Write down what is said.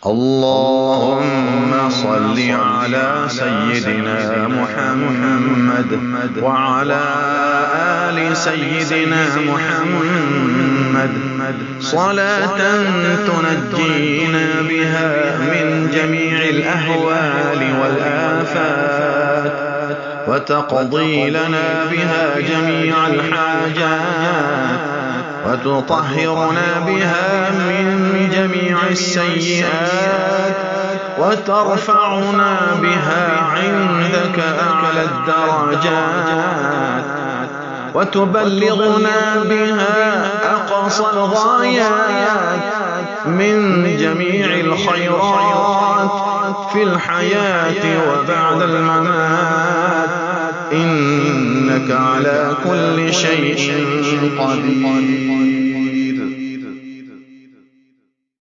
اللهم صل على سيدنا محمد وعلى آل سيدنا محمد صلاة تنجينا بها من جميع الأهوال والآفات وتقضي لنا بها جميع الحاجات وتطهرنا بها من جميع السيئات وترفعنا بها عندك أعلى الدرجات وتبلغنا بها أقصى الغايات من جميع الخيرات في الحياة وبعد الممات إنك على كل شيء قدير.